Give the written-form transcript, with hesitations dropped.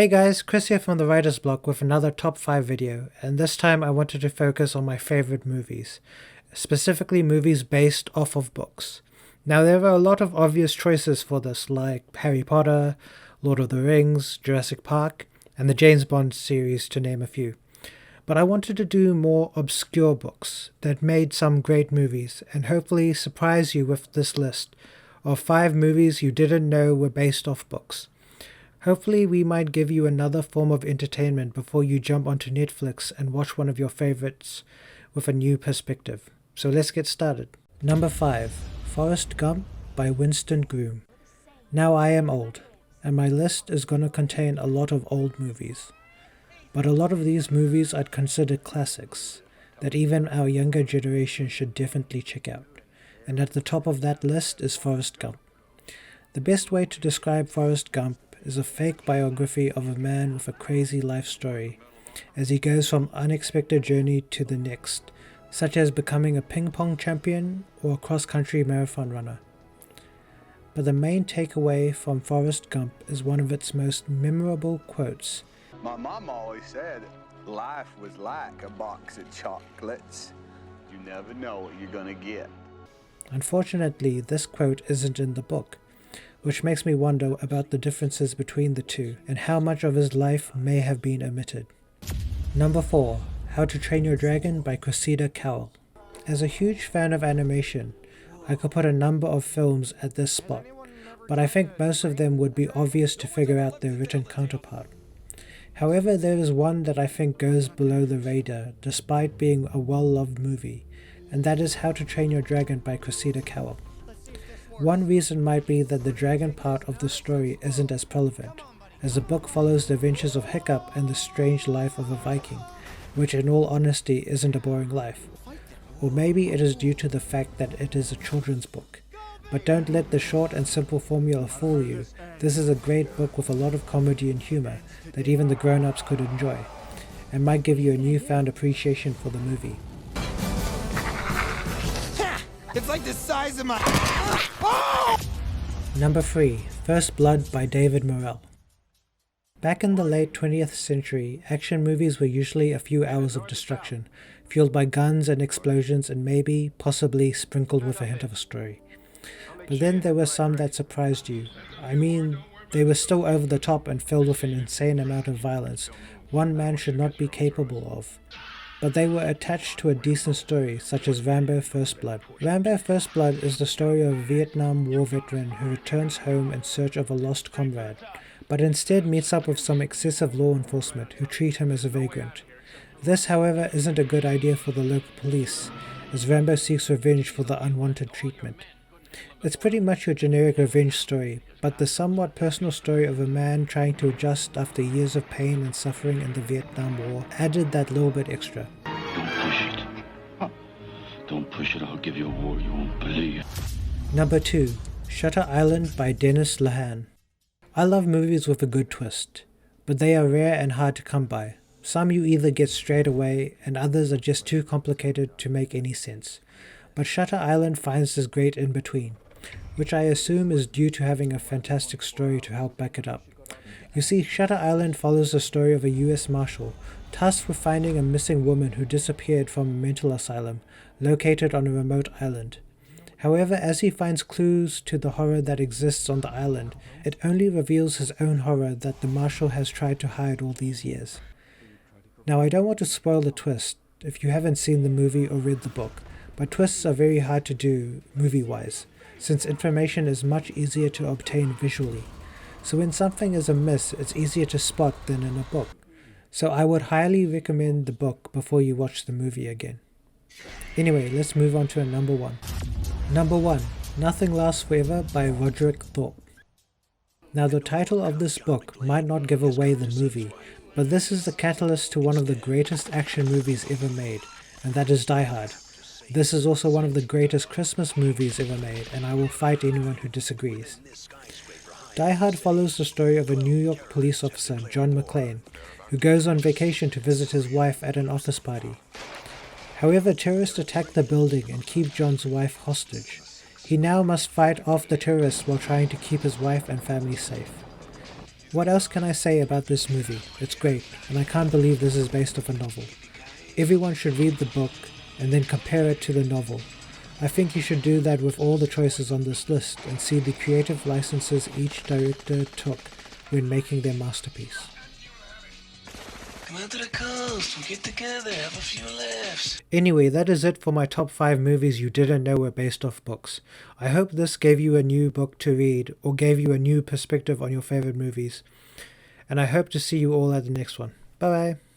Hey guys, Chris here from the Writer's Block with another top 5 video, and this time I wanted to focus on my favorite movies, specifically movies based off of books. Now there are a lot of obvious choices for this, like Harry Potter, Lord of the Rings, Jurassic Park, and the James Bond series to name a few. But I wanted to do more obscure books that made some great movies, and hopefully surprise you with this list of 5 movies you didn't know were based off books. Hopefully we might give you another form of entertainment before you jump onto Netflix and watch one of your favorites with a new perspective. So let's get started. Number 5. Forrest Gump by Winston Groom. Now I am old, and my list is going to contain a lot of old movies. But a lot of these movies I'd consider classics, that even our younger generation should definitely check out. And at the top of that list is Forrest Gump. The best way to describe Forrest Gump is a fake biography of a man with a crazy life story, as he goes from unexpected journey to the next, such as becoming a ping pong champion or a cross-country marathon runner. But the main takeaway from Forrest Gump is one of its most memorable quotes. My mom always said life was like a box of chocolates. You never know what you're gonna get. Unfortunately, this quote isn't in the book, which makes me wonder about the differences between the two and how much of his life may have been omitted. Number 4. How to Train Your Dragon by Cressida Cowell. As a huge fan of animation, I could put a number of films at this spot, but I think most of them would be obvious to figure out their written counterpart. However, there is one that I think goes below the radar despite being a well-loved movie, and that is How to Train Your Dragon by Cressida Cowell. One reason might be that the dragon part of the story isn't as prevalent, as the book follows the adventures of Hiccup and the strange life of a Viking, which in all honesty isn't a boring life. Or maybe it is due to the fact that it is a children's book. But don't let the short and simple formula fool you. This is a great book with a lot of comedy and humor that even the grown-ups could enjoy, and might give you a newfound appreciation for the movie. It's like the size of my... Number 3. First Blood by David Morrell. Back in the late 20th century, action movies were usually a few hours of destruction, fueled by guns and explosions and maybe, possibly, sprinkled with a hint of a story. But then there were some that surprised you. I mean, they were still over the top and filled with an insane amount of violence one man should not be capable of. But they were attached to a decent story, such as Rambo First Blood. Rambo First Blood is the story of a Vietnam War veteran who returns home in search of a lost comrade, but instead meets up with some excessive law enforcement who treat him as a vagrant. This, however, isn't a good idea for the local police, as Rambo seeks revenge for the unwanted treatment. It's pretty much your generic revenge story, but the somewhat personal story of a man trying to adjust after years of pain and suffering in the Vietnam War added that little bit extra. Don't push it. Don't push it, I'll give you a war you won't believe. Number 2. Shutter Island by Dennis Lehane. I love movies with a good twist, but they are rare and hard to come by. Some you either get straight away, and others are just too complicated to make any sense. But Shutter Island finds this great in-between, which I assume is due to having a fantastic story to help back it up. You see, Shutter Island follows the story of a US Marshal tasked with finding a missing woman who disappeared from a mental asylum located on a remote island. However, as he finds clues to the horror that exists on the island, it only reveals his own horror that the Marshal has tried to hide all these years. Now, I don't want to spoil the twist if you haven't seen the movie or read the book, but twists are very hard to do movie-wise, since information is much easier to obtain visually. So when something is amiss, it's easier to spot than in a book. So I would highly recommend the book before you watch the movie again. Anyway, let's move on to number 1. Number 1. Nothing Lasts Forever by Roderick Thorpe. Now the title of this book might not give away the movie, but this is the catalyst to one of the greatest action movies ever made, and that is Die Hard. This is also one of the greatest Christmas movies ever made, and I will fight anyone who disagrees. Die Hard follows the story of a New York police officer, John McClane, who goes on vacation to visit his wife at an office party. However, terrorists attack the building and keep John's wife hostage. He now must fight off the terrorists while trying to keep his wife and family safe. What else can I say about this movie? It's great, and I can't believe this is based off a novel. Everyone should read the book and then compare it to the novel. I think you should do that with all the choices on this list and see the creative licenses each director took when making their masterpiece. Come out to the coast, we'll get together, have a few laughs. Anyway, that is it for my top 5 movies you didn't know were based off books. I hope this gave you a new book to read or gave you a new perspective on your favorite movies. And I hope to see you all at the next one. Bye bye.